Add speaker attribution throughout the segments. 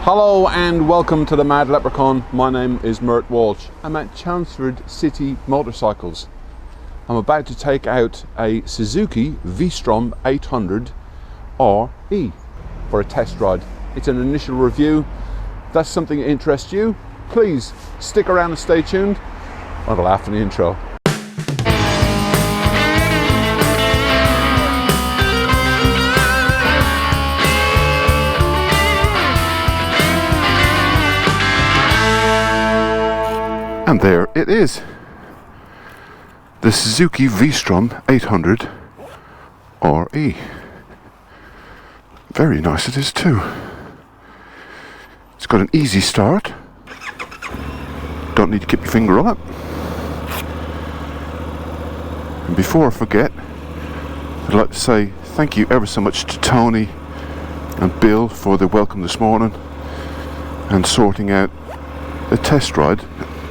Speaker 1: Hello and welcome to the Mad Leprechaun. My name is Mert Walsh. I'm at Chelmsford City Motorcycles. I'm about to take out a Suzuki V Strom 800 RE for a test ride. It's an initial review. If that's something that interests you, please stick around and stay tuned. I'll after the intro. And there it is, the Suzuki V Strom 800 RE. Very nice it is too. It's got an easy start. Don't need to keep your finger on it. And before I forget, I'd like to say thank you ever so much to Tony and Bill for the welcome this morning and sorting out a test ride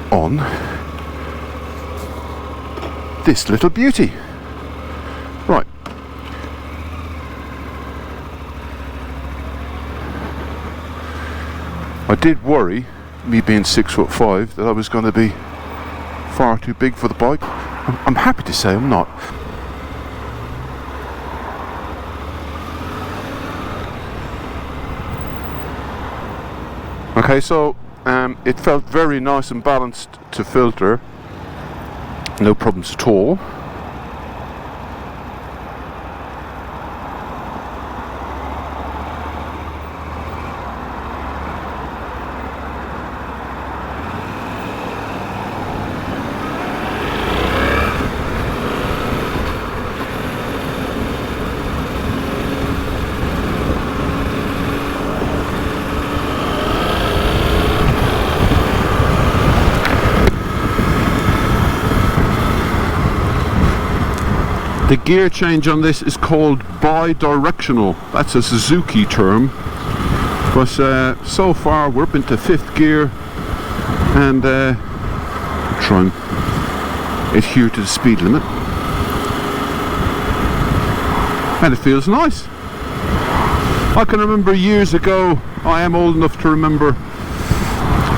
Speaker 1: on this little beauty. Right. I did worry, me being 6'5", that I was going to be far too big for the bike. I'm happy to say I'm not. Okay, so it felt very nice and balanced to filter, no problems at all. The gear change on this is called bi-directional. That's a Suzuki term. But so far we're up into 5th gear and try and adhere to the speed limit. And it feels nice. I can remember years ago, I am old enough to remember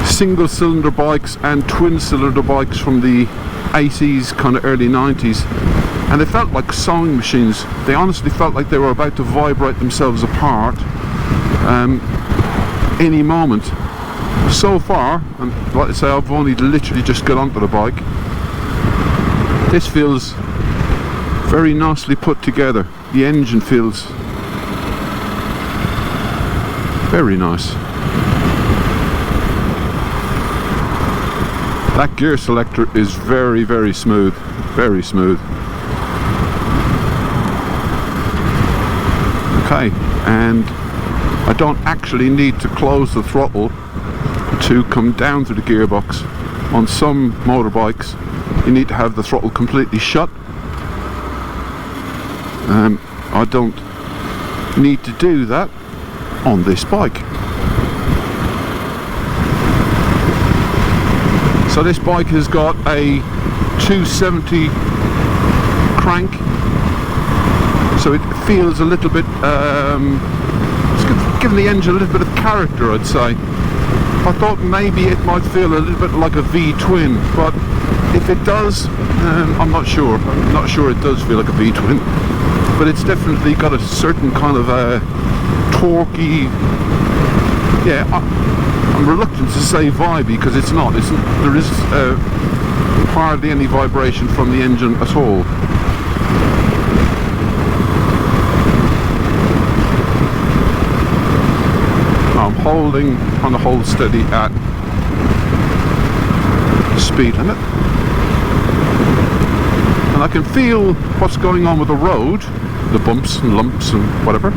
Speaker 1: single cylinder bikes and twin cylinder bikes from the 80s, kind of early 90s. And they felt like sewing machines. They honestly felt like they were about to vibrate themselves apart any moment. So far, and like I say, I've only literally just got onto the bike. This feels very nicely put together. The engine feels very nice. That gear selector is very, very smooth. Very smooth. Okay, and I don't actually need to close the throttle to come down to the gearbox. On some motorbikes you need to have the throttle completely shut. I don't need to do that on this bike. So this bike has got a 270 crank. So it feels a little bit, it's given the engine a little bit of character, I'd say. I thought maybe it might feel a little bit like a V-twin, but if it does, I'm not sure. I'm not sure it does feel like a V-twin, but it's definitely got a certain kind of torquey, yeah, I'm reluctant to say vibey because it's not. There is hardly any vibration from the engine at all. I'm holding on the hold steady at speed limit, and I can feel what's going on with the road, the bumps and lumps and whatever.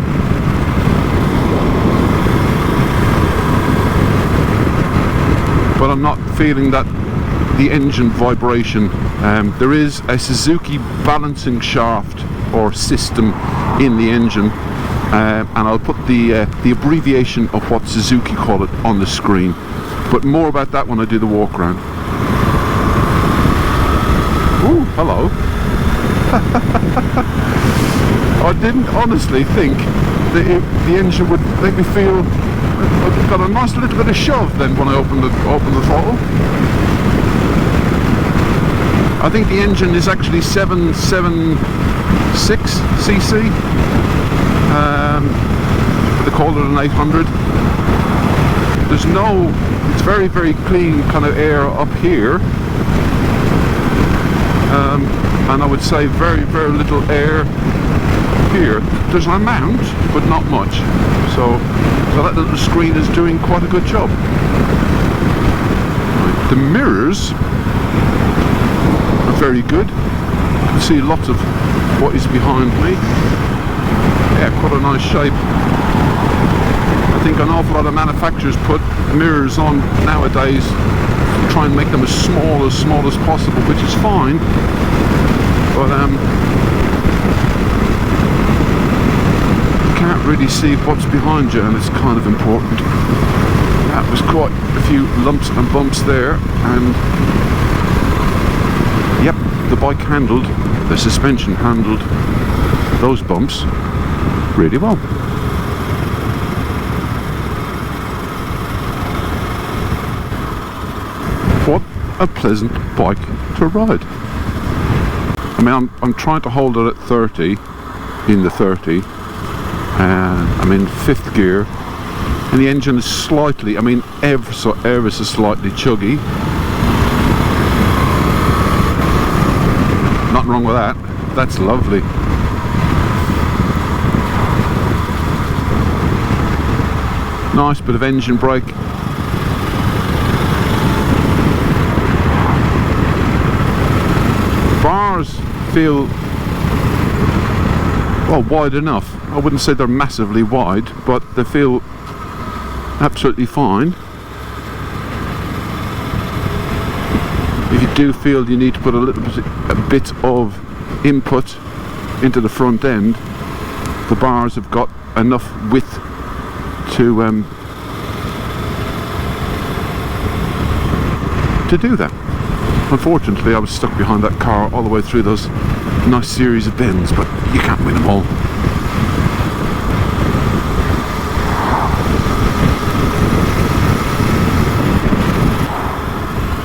Speaker 1: But I'm not feeling that the engine vibration. There is a Suzuki balancing shaft or system in the engine. And I'll put the abbreviation of what Suzuki call it on the screen, but more about that when I do the walk around. Ooh, hello. I didn't honestly think that the engine would make me feel got a nice little bit of shove then when I open the throttle. I think the engine is actually 776 cc. They call it an 800. There's no, it's very, very clean kind of air up here. And I would say very, very little air here. There's an amount, but not much. So that little screen is doing quite a good job. Right. The mirrors are very good. You can see lots of what is behind me. Yeah, quite a nice shape. I think an awful lot of manufacturers put mirrors on nowadays to try and make them as small as possible, which is fine. But you can't really see what's behind you, and it's kind of important. That was quite a few lumps and bumps there, and yep, the bike handled, the suspension handled those bumps really well. What a pleasant bike to ride. I mean, I'm trying to hold it at 30, in the 30, and I'm in 5th gear, and the engine is slightly, I mean, ever so slightly chuggy. Nothing wrong with that. That's lovely. Nice bit of engine brake. Bars feel, well, wide enough. I wouldn't say they're massively wide, but they feel absolutely fine. If you do feel you need to put a bit of input into the front end, the bars have got enough width to do that. Unfortunately, I was stuck behind that car all the way through those nice series of bends, but you can't win them all.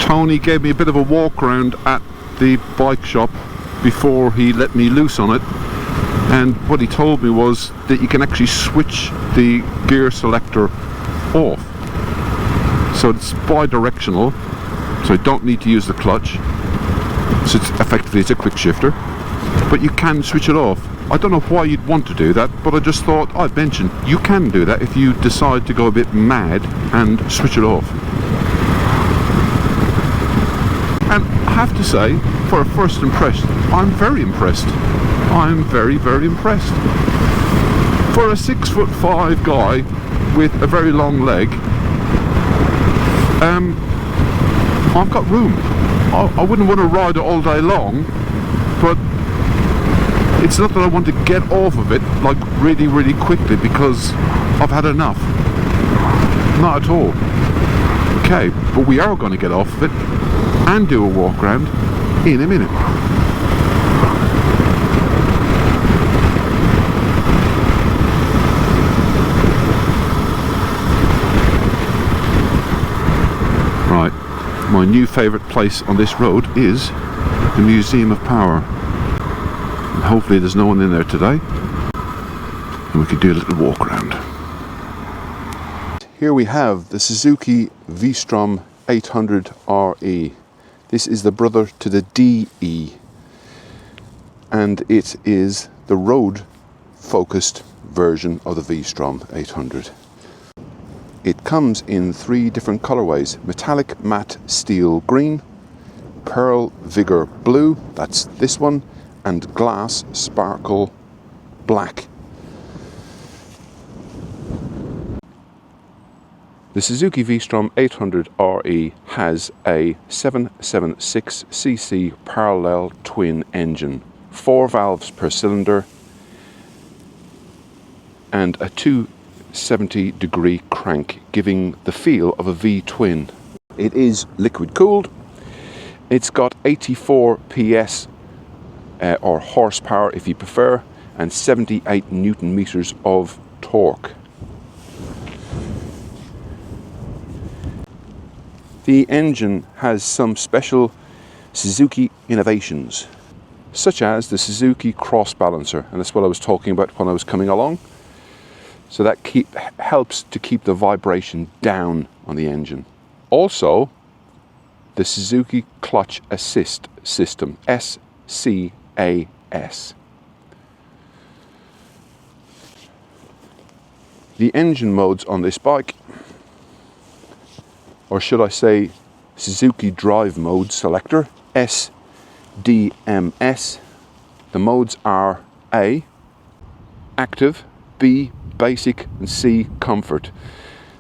Speaker 1: Tony gave me a bit of a walk around at the bike shop before he let me loose on it, and what he told me was that you can actually switch the gear selector off, so it's bi-directional, so you don't need to use the clutch, so it's effectively a quick shifter, but you can switch it off. I don't know why you'd want to do that, but I just thought I'd mention you can do that if you decide to go a bit mad and switch it off. And I have to say, for a first impression, I'm very impressed. I'm very, very impressed. For a 6'5" guy with a very long leg, I've got room. I wouldn't want to ride it all day long, but it's not that I want to get off of it like really, really quickly because I've had enough. Not at all. Okay, but we are going to get off of it and do a walk around in a minute. Right, my new favourite place on this road is the Museum of Power. And hopefully there's no one in there today, and we could do a little walk around. Here we have the Suzuki V Strom 800 RE. This is the brother to the DE, and it is the road focused version of the V Strom 800. It comes in 3 different colorways: metallic matte steel green, pearl vigor blue, that's this one, and glass sparkle black. The Suzuki V Strom 800 RE has a 776cc parallel twin engine, 4 valves per cylinder, and a 270-degree crank, giving the feel of a V-twin. It is liquid cooled. It's got 84 PS or horsepower if you prefer, and 78 Newton meters of torque. The engine has some special Suzuki innovations, such as the Suzuki cross balancer, and that's what I was talking about when I was coming along. So that helps to keep the vibration down on the engine. Also, the Suzuki clutch assist system, SCAS. The engine modes on this bike, or should I say Suzuki drive mode selector, SDMS. The modes are A, active, B, basic, and C, comfort.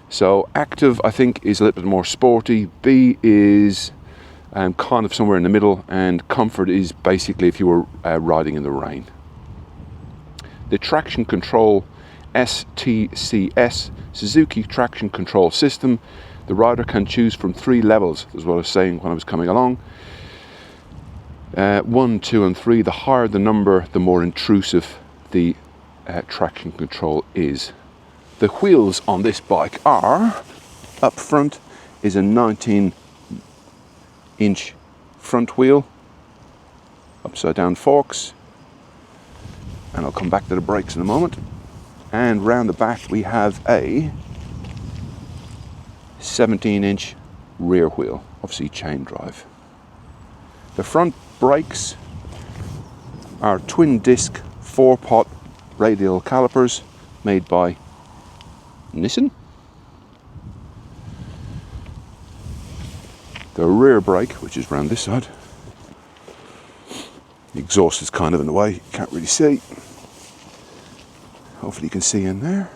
Speaker 1: So active, I think, is a little bit more sporty. B is kind of somewhere in the middle, and comfort is basically if you were riding in the rain. The traction control, STCS, Suzuki traction control system. The rider can choose from 3 levels, is what I was saying when I was coming along. 1, 2, and 3. The higher the number, the more intrusive the traction control is. The wheels on this bike are, up front is a 19-inch front wheel, upside down forks, and I'll come back to the brakes in a moment. And round the back we have a 17-inch rear wheel, obviously chain drive. The front brakes are twin disc 4-pot radial calipers made by Nissan. The rear brake, which is round this side, the exhaust is kind of in the way, you can't really see. Hopefully you can see in there.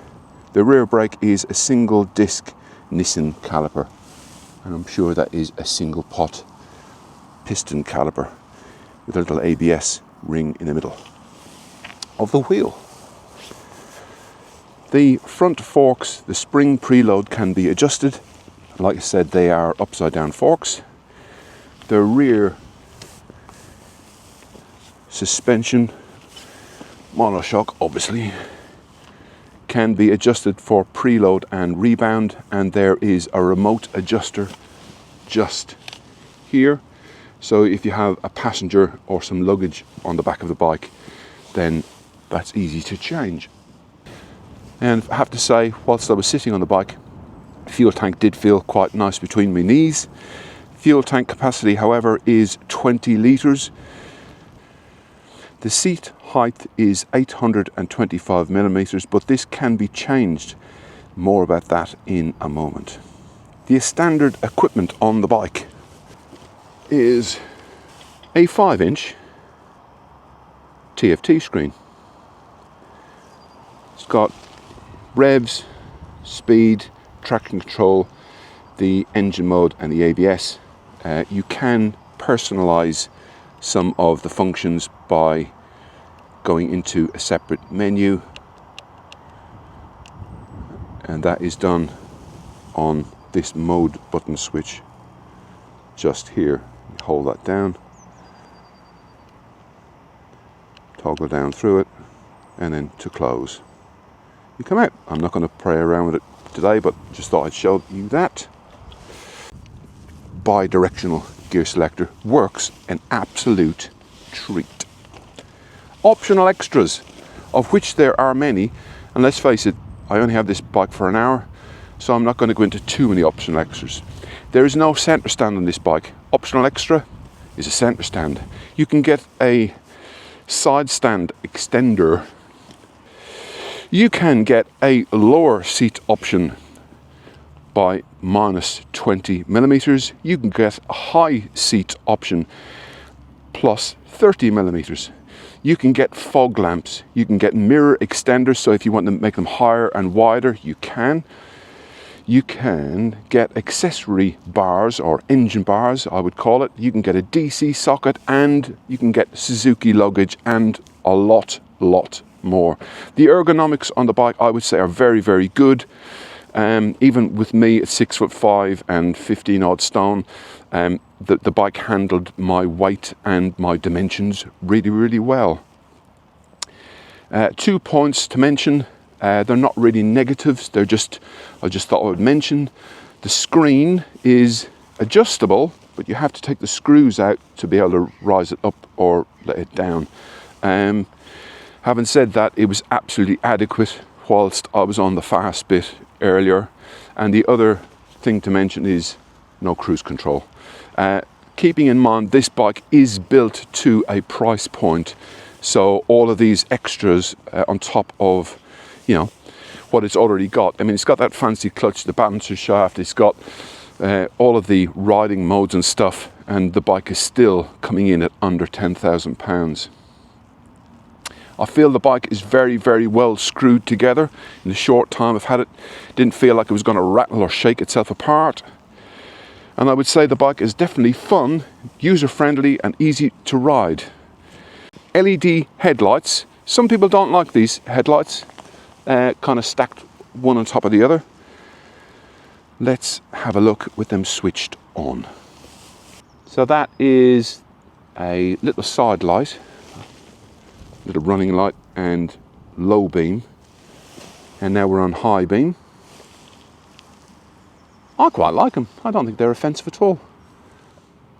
Speaker 1: The rear brake is a single disc Nissan caliper, and I'm sure that is a single pot piston caliper with a little ABS ring in the middle of the wheel. The front forks, the spring preload can be adjusted. Like I said, they are upside down forks. The rear suspension, monoshock obviously, can be adjusted for preload and rebound, and there is a remote adjuster just here. So if you have a passenger or some luggage on the back of the bike, then that's easy to change. And I have to say, whilst I was sitting on the bike, the fuel tank did feel quite nice between my knees. Fuel tank capacity, however, is 20 litres. The seat height is 825 millimeters, but this can be changed. More about that in a moment. The standard equipment on the bike is a 5-inch TFT screen. It's got revs, speed, traction control, the engine mode and the ABS. You can personalize some of the functions by going into a separate menu, and that is done on this mode button switch just here. You hold that down, toggle down through it, and then to close you come out. I'm not going to play around with it today, but just thought I'd show you that. Bi-directional gear selector works an absolute treat. Optional extras, of which there are many, and let's face it, I only have this bike for an hour, so I'm not going to go into too many optional extras. There is no center stand on this bike. Optional extra is a center stand. You can get a side stand extender. You can get a lower seat option by minus 20 millimeters. You can get a high seat option plus 30 millimeters. You can get fog lamps. You can get mirror extenders, so if you want to make them higher and wider, you can. You can get accessory bars, or engine bars, I would call it. You can get a DC socket, and you can get Suzuki luggage, and a lot more. The ergonomics on the bike, I would say, are very, very good. Even with me at 6'5" and 15 odd stone, the bike handled my weight and my dimensions really, really well. 2 points to mention. They're not really negatives. They're just, I just thought I would mention. The screen is adjustable, but you have to take the screws out to be able to rise it up or let it down. Having said that, it was absolutely adequate whilst I was on the fast bit earlier. And the other thing to mention is no cruise control. Keeping in mind this bike is built to a price point, so all of these extras on top of, you know, what it's already got. I mean, it's got that fancy clutch, the balancer shaft, it's got all of the riding modes and stuff, and the bike is still coming in at under £10,000. I feel the bike is very, very well screwed together. In the short time I've had it, didn't feel like it was going to rattle or shake itself apart. And I would say the bike is definitely fun, user-friendly and easy to ride. LED headlights. Some people don't like these headlights, kind of stacked one on top of the other. Let's have a look with them switched on. So that is a little side light, little running light and low beam. And now we're on high beam. I quite like them. I don't think they're offensive at all.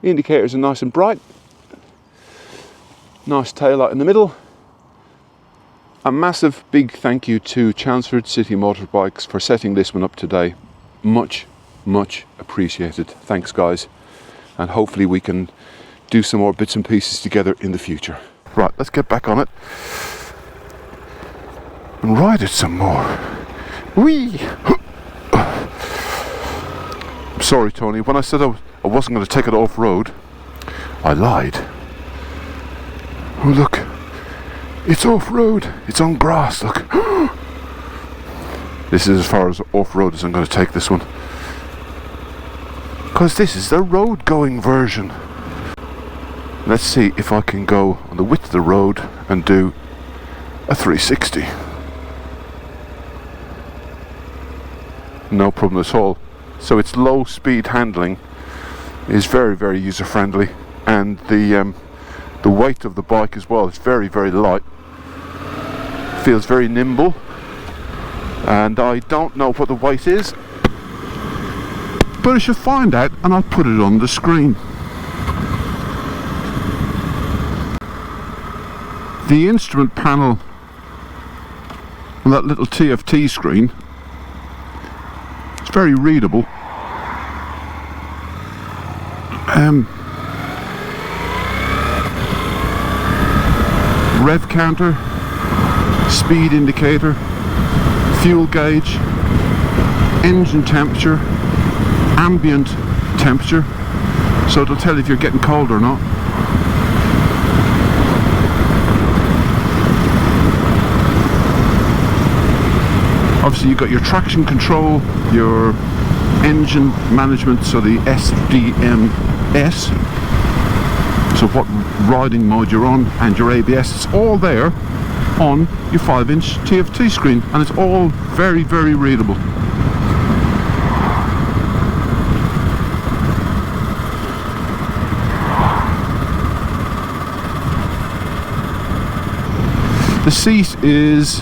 Speaker 1: The indicators are nice and bright. Nice tail light in the middle. A massive big thank you to Chelmsford City Motorcycles for setting this one up today. Much, much appreciated. Thanks guys. And hopefully we can do some more bits and pieces together in the future. Right, let's get back on it and ride it some more. Whee! Sorry Tony, when I said I wasn't going to take it off-road, I lied. Oh look, it's off-road, it's on grass, look. This is as far as off-road as I'm going to take this one. Because this is the road-going version. Let's see if I can go on the width of the road and do a 360. No problem at all. So its low speed handling is very, very user friendly, and the weight of the bike as well is very, very light. Feels very nimble, and I don't know what the weight is, but I should find out and I'll put it on the screen. The instrument panel on that little TFT screen, it's very readable. Rev counter, speed indicator, fuel gauge, engine temperature, ambient temperature, so it'll tell you if you're getting cold or not. Obviously you've got your traction control, your engine management, so the SDMS, so what riding mode you're on, and your ABS, it's all there on your 5-inch TFT screen, and it's all very, very readable. The seat is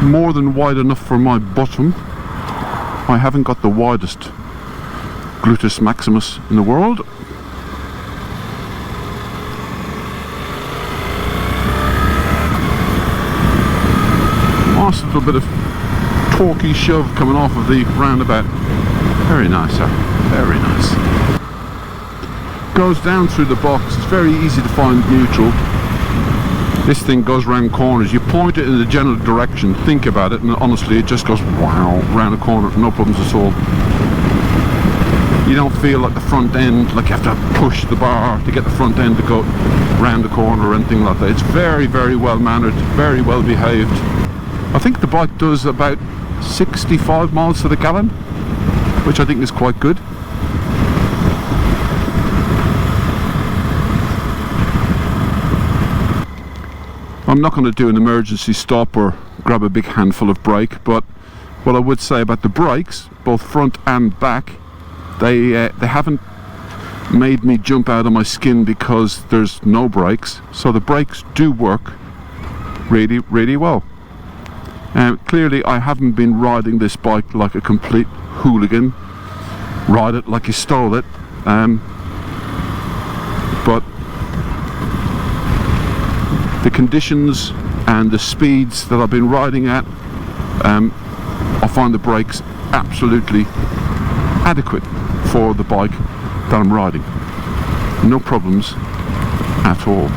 Speaker 1: more than wide enough for my bottom. I haven't got the widest gluteus maximus in the world. Nice little bit of torquey shove coming off of the roundabout. Very nice, sir. Very nice. Goes down through the box. It's very easy to find neutral. This thing goes round corners. You point it in the general direction, think about it, and honestly it just goes wow round a corner, no problems at all. You don't feel like the front end, like you have to push the bar to get the front end to go round the corner or anything like that. It's very, very well mannered, very well behaved. I think the bike does about 65 miles to the gallon, which I think is quite good. I'm not going to do an emergency stop or grab a big handful of brake, but what I would say about the brakes, both front and back, they haven't made me jump out of my skin because there's no brakes, so the brakes do work really, really well. Clearly I haven't been riding this bike like a complete hooligan. ride it like you stole it. But the conditions and the speeds that I've been riding at, I find the brakes absolutely adequate for the bike that I'm riding. No problems at all.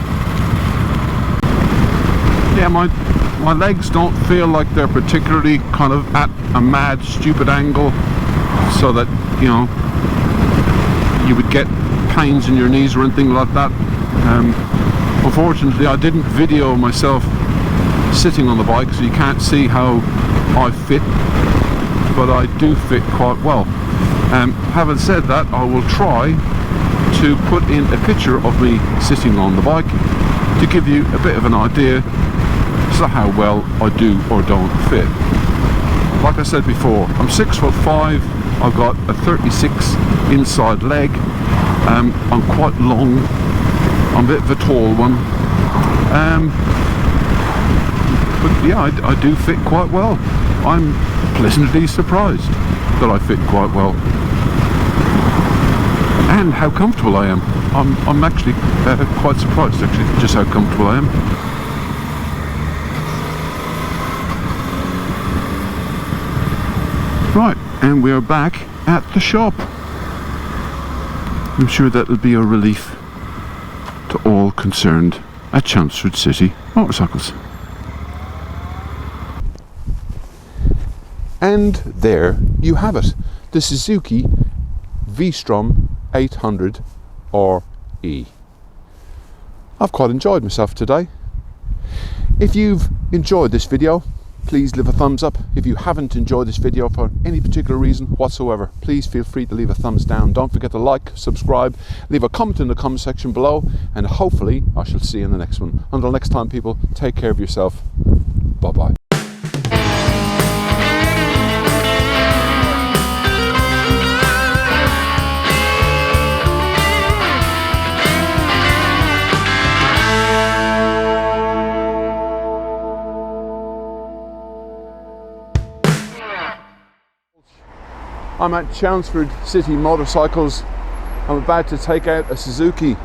Speaker 1: Yeah, my legs don't feel like they're particularly kind of at a mad, stupid angle, so that, you know, you would get pains in your knees or anything like that. Unfortunately, I didn't video myself sitting on the bike, so you can't see how I fit, but I do fit quite well. Having said that, I will try to put in a picture of me sitting on the bike to give you a bit of an idea as to how well I do or don't fit. Like I said before, I'm 6'5", I've got a 36 inside leg, I'm quite long, I'm a bit of a tall one, but yeah, I do fit quite well. I'm pleasantly surprised that I fit quite well, and how comfortable I am. I'm actually quite surprised actually just how comfortable I am. Right, and we are back at the shop. I'm sure that'll be a relief to all concerned at Chelmsford City Motorcycles. And there you have it, the Suzuki V Strom 800 RE. I've quite enjoyed myself today. If you've enjoyed this video, please leave a thumbs up. If you haven't enjoyed this video for any particular reason whatsoever, please feel free to leave a thumbs down. Don't forget to like, subscribe, leave a comment in the comment section below, and hopefully I shall see you in the next one. Until next time, people, take care of yourself. Bye bye. I'm at Chelmsford City Motorcycles. I'm about to take out a Suzuki